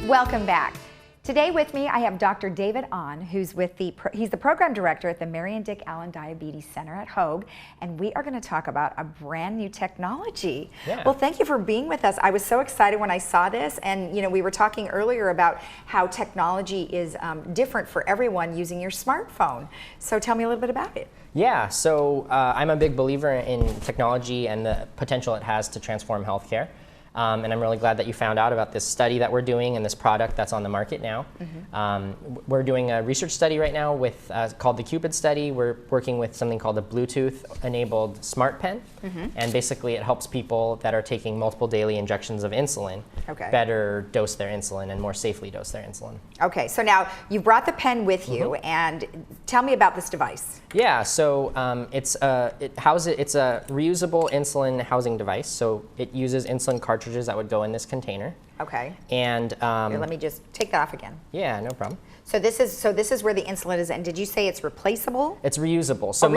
Welcome back. Today with me, I have Dr. David Ahn, who's he's the program director at the Mary and Dick Allen Diabetes Center at Hoag, and we are going to talk about a brand new technology. Yeah. Well, thank you for being with us. I was so excited when I saw this, and we were talking earlier about how technology is different for everyone using your smartphone. So tell me a little bit about it. Yeah, so I'm a big believer in technology and the potential it has to transform healthcare. And I'm really glad that you found out about this study that we're doing and this product that's on the market now. We're doing a research study right now with called the Cupid Study. We're working with something called a Bluetooth-enabled smart pen. And basically it helps people that are taking multiple daily injections of insulin better dose their insulin and more safely dose their insulin. Okay, so now you brought the pen with you, and tell me about this device. Yeah, so it's a reusable insulin housing device. So it uses insulin cartridges that would go in this container. Okay. And here, let me just take that off again. Yeah, no problem. So this is where the insulin is, and did you say it's replaceable? It's reusable. So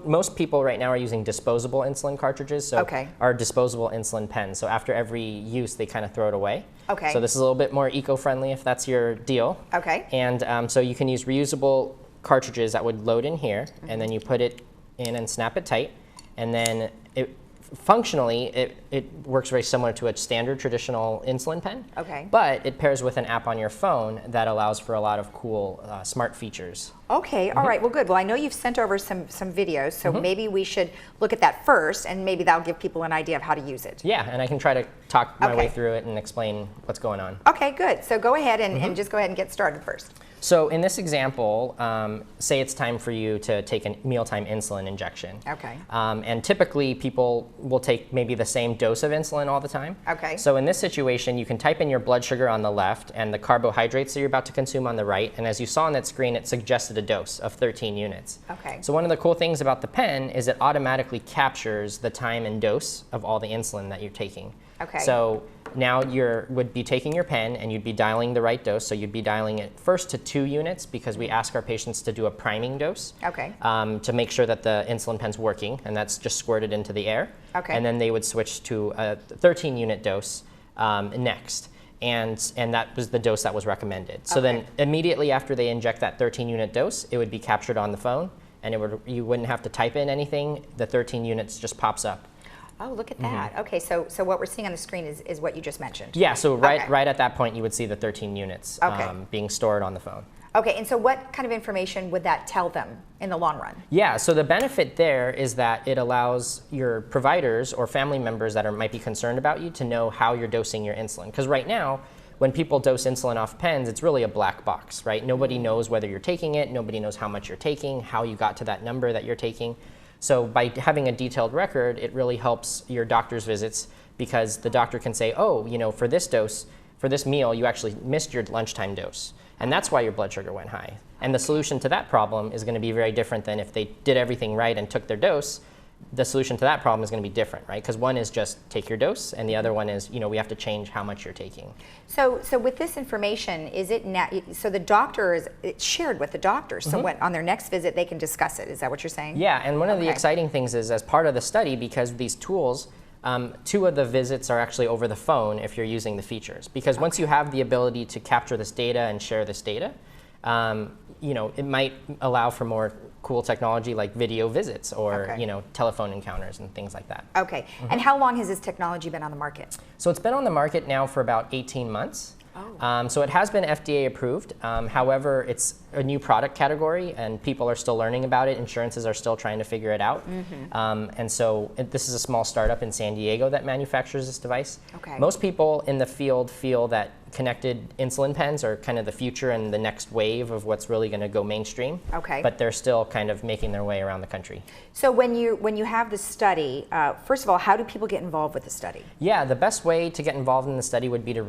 most people right now are using disposable insulin cartridges. So are disposable insulin pens. So after every use, they kind of throw it away. Okay. So this is a little bit more eco-friendly if that's your deal. Okay. And so you can use reusable cartridges that would load in here, and then you put it in and snap it tight, and then functionally, it works very similar to a standard traditional insulin pen. Okay. But it pairs with an app on your phone that allows for a lot of cool smart features. Okay, all right, well good. Well, I know you've sent over some videos, so maybe we should look at that first, and maybe that'll give people an idea of how to use it. Yeah, and I can try to talk my way through it and explain what's going on. Okay, good. So go ahead and just go ahead and get started first. So in this example, say it's time for you to take a mealtime insulin injection. Okay. And typically people will take maybe the same dose of insulin all the time. Okay. So in this situation, you can type in your blood sugar on the left and the carbohydrates that you're about to consume on the right. And as you saw on that screen, it suggested a dose of 13 units. Okay. So one of the cool things about the pen is it automatically captures the time and dose of all the insulin that you're taking. Okay. So now you would be taking your pen and you'd be dialing the right dose. So you'd be dialing it first to 2 units because we ask our patients to do a priming dose. Okay. To make sure that the insulin pen's working, and that's just squirted into the air. Okay. And then they would switch to a 13-unit dose next. And that was the dose that was recommended. So then immediately after they inject that 13-unit dose, it would be captured on the phone, and you wouldn't have to type in anything. The 13 units just pops up. Oh, look at that. Okay, so what we're seeing on the screen is what you just mentioned. Yeah, so right at that point, you would see the 13 units being stored on the phone. Okay, and so what kind of information would that tell them in the long run? Yeah, so the benefit there is that it allows your providers or family members that might be concerned about you to know how you're dosing your insulin. Because right now, when people dose insulin off pens, it's really a black box, right? Nobody knows whether you're taking it, nobody knows how much you're taking, how you got to that number that you're taking. So by having a detailed record, it really helps your doctor's visits because the doctor can say, oh, for this dose, for this meal, you actually missed your lunchtime dose. And that's why your blood sugar went high. And the solution to that problem is going to be very different than if they did everything right and took their dose. The solution to that problem is going to be different, right? Because one is just take your dose, and the other one is, we have to change how much you're taking. So with this information, is it so the doctor it's shared with the doctor? So what on their next visit they can discuss it? Is that what you're saying? Yeah, and one of the exciting things is as part of the study, because these tools, 2 of the visits are actually over the phone if you're using the features. Because once you have the ability to capture this data and share this data, it might allow for more cool technology like video visits or telephone encounters and things like that. Okay, and how long has this technology been on the market? So it's been on the market now for about 18 months. Oh. So it has been FDA approved. However, it's a new product category and people are still learning about it. Insurances are still trying to figure it out. And so this is a small startup in San Diego that manufactures this device. Okay. Most people in the field feel that connected insulin pens are kind of the future and the next wave of what's really going to go mainstream. Okay. But they're still kind of making their way around the country. So when you have the study, first of all, how do people get involved with the study? Yeah, the best way to get involved in the study would be to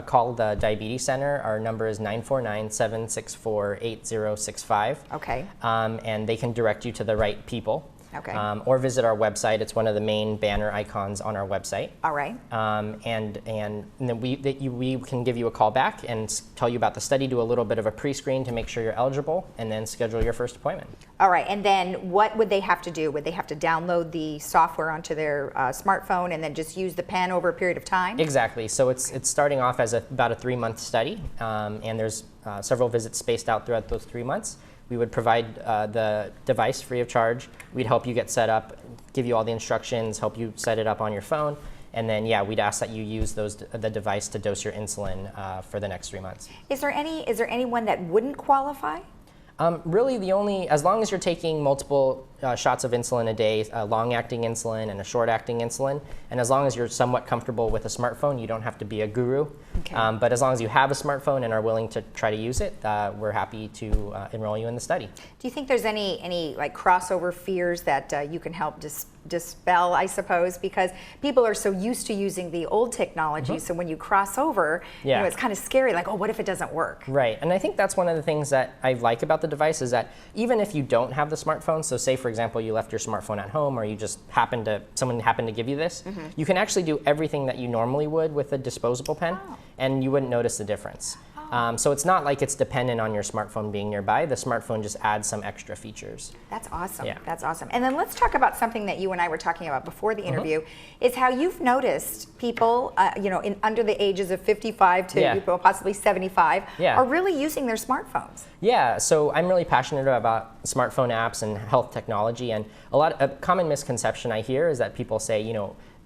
call the Diabetes Center. Our number is 949-764-8065. Okay. And they can direct you to the right people. Okay. Or visit our website. It's one of the main banner icons on our website. All right. And then we can give you a call back and tell you about the study, do a little bit of a pre-screen to make sure you're eligible, and then schedule your first appointment. All right, and then what would they have to do? Would they have to download the software onto their smartphone and then just use the pen over a period of time? Exactly. So it's starting off as about a 3-month study, and there's several visits spaced out throughout those 3 months. We would provide the device free of charge. We'd help you get set up, give you all the instructions, help you set it up on your phone, and then we'd ask that you use the device to dose your insulin for the next 3 months. Is there anyone that wouldn't qualify? Really, as long as you're taking multiple shots of insulin a day, a long-acting insulin and a short-acting insulin, and as long as you're somewhat comfortable with a smartphone, you don't have to be a guru. Okay. But as long as you have a smartphone and are willing to try to use it, we're happy to enroll you in the study. Do you think there's any like crossover fears that you can help dispel, I suppose, because people are so used to using the old technology, so when you cross over, it's kind of scary, like, oh, what if it doesn't work? Right, and I think that's one of the things that I like about the device is that even if you don't have the smartphone, so say for example you left your smartphone at home or you just someone happened to give you this, you can actually do everything that you normally would with a disposable pen, and you wouldn't notice the difference. So it's not like it's dependent on your smartphone being nearby. The smartphone just adds some extra features. That's awesome. Yeah. That's awesome. And then let's talk about something that you and I were talking about before the interview, is how you've noticed people, under the ages of 55 to possibly 75, are really using their smartphones. Yeah, so I'm really passionate about smartphone apps and health technology, and a common misconception I hear is that people say,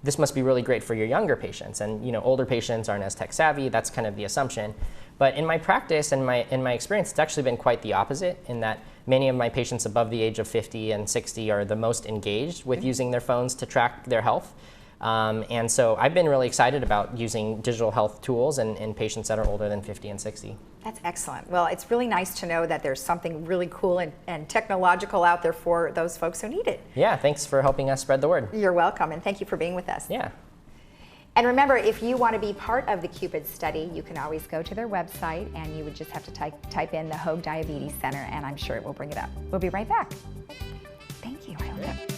this must be really great for your younger patients, and older patients aren't as tech savvy. That's kind of the assumption. But in my practice and in my experience, it's actually been quite the opposite, in that many of my patients above the age of 50 and 60 are the most engaged with using their phones to track their health. And so I've been really excited about using digital health tools in patients that are older than 50 and 60. That's excellent. Well, it's really nice to know that there's something really cool and technological out there for those folks who need it. Yeah, thanks for helping us spread the word. You're welcome, and thank you for being with us. Yeah. And remember, if you want to be part of the Cupid Study, you can always go to their website, and you would just have to type in the Hoag Diabetes Center, and I'm sure it will bring it up. We'll be right back. Thank you. I hope that